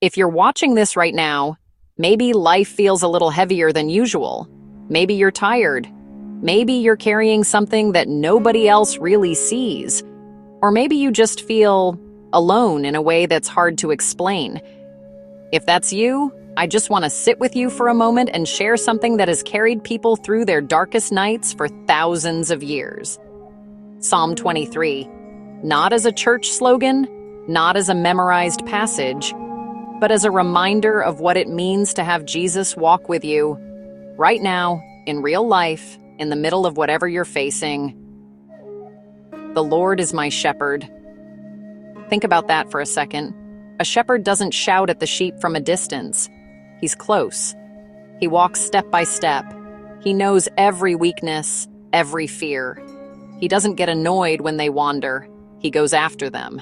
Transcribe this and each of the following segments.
If you're watching this right now, maybe life feels a little heavier than usual. Maybe you're tired. Maybe you're carrying something that nobody else really sees. Or maybe you just feel alone in a way that's hard to explain. If that's you, I just want to sit with you for a moment and share something that has carried people through their darkest nights for thousands of years. Psalm 23, not as a church slogan, not as a memorized passage, but as a reminder of what it means to have Jesus walk with you right now, in real life, in the middle of whatever you're facing. The Lord is my shepherd. Think about that for a second. A shepherd doesn't shout at the sheep from a distance. He's close. He walks step by step. He knows every weakness, every fear. He doesn't get annoyed when they wander. He goes after them.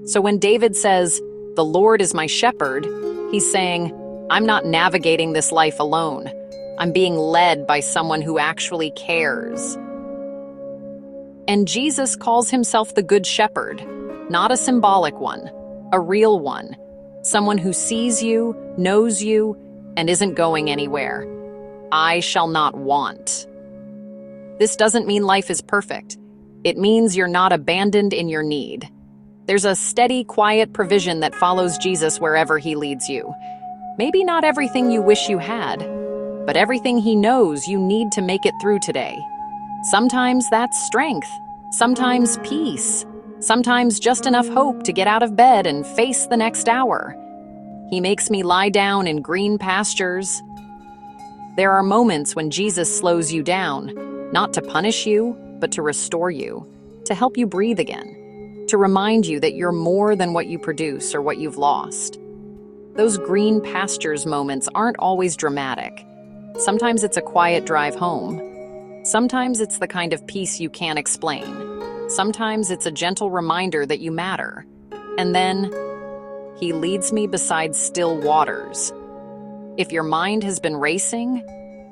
So when David says, "The Lord is my shepherd," he's saying, I'm not navigating this life alone. I'm being led by someone who actually cares. And Jesus calls himself the Good Shepherd, not a symbolic one, a real one, someone who sees you, knows you, and isn't going anywhere. I shall not want. This doesn't mean life is perfect. It means you're not abandoned in your need. There's a steady, quiet provision that follows Jesus wherever he leads you. Maybe not everything you wish you had, but everything he knows you need to make it through today. Sometimes that's strength, sometimes peace, sometimes just enough hope to get out of bed and face the next hour. He makes me lie down in green pastures. There are moments when Jesus slows you down, not to punish you, but to restore you, to help you breathe again, to remind you that you're more than what you produce or what you've lost. Those green pastures moments aren't always dramatic. Sometimes it's a quiet drive home. Sometimes it's the kind of peace you can't explain. Sometimes it's a gentle reminder that you matter. And then, he leads me beside still waters. If your mind has been racing,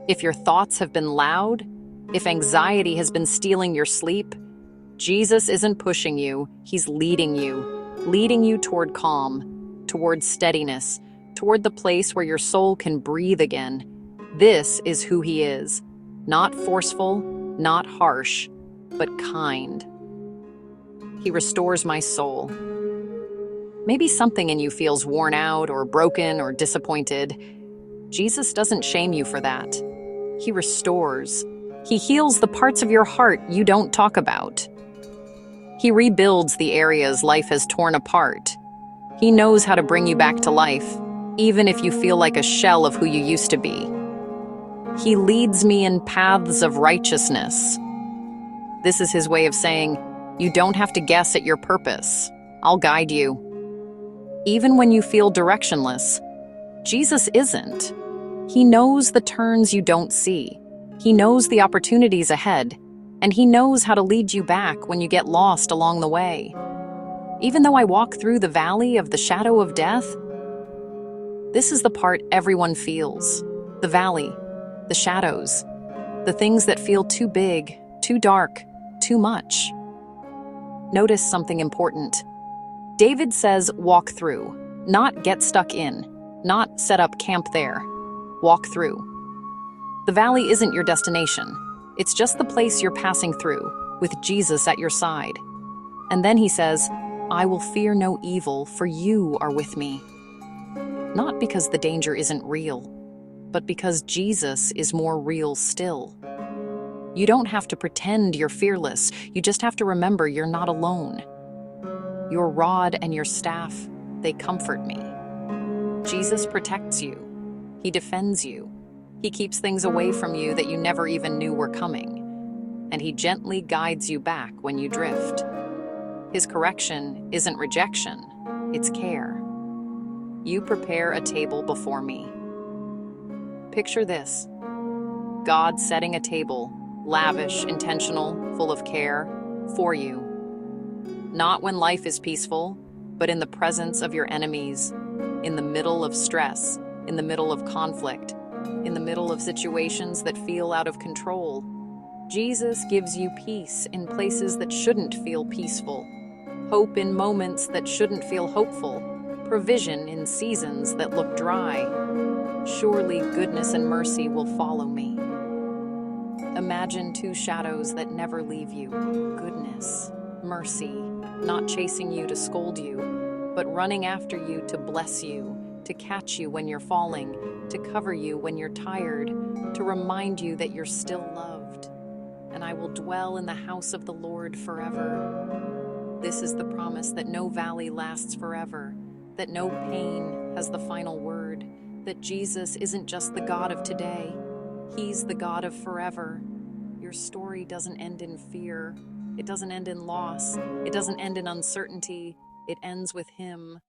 if your thoughts have been loud, if anxiety has been stealing your sleep, Jesus isn't pushing you, he's leading you toward calm, toward steadiness, toward the place where your soul can breathe again. This is who he is. Not forceful, not harsh, but kind. He restores my soul. Maybe something in you feels worn out or broken or disappointed. Jesus doesn't shame you for that. He restores. He heals the parts of your heart you don't talk about. He rebuilds the areas life has torn apart. He knows how to bring you back to life, even if you feel like a shell of who you used to be. He leads me in paths of righteousness. This is his way of saying, you don't have to guess at your purpose. I'll guide you. Even when you feel directionless, Jesus isn't. He knows the turns you don't see. He knows the opportunities ahead, and he knows how to lead you back when you get lost along the way. Even though I walk through the valley of the shadow of death, this is the part everyone feels. The valley, the shadows, the things that feel too big, too dark, too much. Notice something important. David says walk through, not get stuck in, not set up camp there. Walk through. The valley isn't your destination. It's just the place you're passing through, with Jesus at your side. And then he says, I will fear no evil, for you are with me. Not because the danger isn't real, but because Jesus is more real still. You don't have to pretend you're fearless. You just have to remember you're not alone. Your rod and your staff, they comfort me. Jesus protects you. He defends you. He keeps things away from you that you never even knew were coming. And he gently guides you back when you drift. His correction isn't rejection, it's care. You prepare a table before me. Picture this. God setting a table, lavish, intentional, full of care, for you. Not when life is peaceful, but in the presence of your enemies, in the middle of stress, in the middle of conflict, in the middle of situations that feel out of control. Jesus gives you peace in places that shouldn't feel peaceful, hope in moments that shouldn't feel hopeful, provision in seasons that look dry. Surely goodness and mercy will follow me. Imagine two shadows that never leave you. Goodness, mercy, not chasing you to scold you, but running after you to bless you, to catch you when you're falling, to cover you when you're tired, to remind you that you're still loved. And I will dwell in the house of the Lord forever. This is the promise that no valley lasts forever, that no pain has the final word, that Jesus isn't just the God of today, He's the God of forever. Your story doesn't end in fear. It doesn't end in loss. It doesn't end in uncertainty. It ends with Him.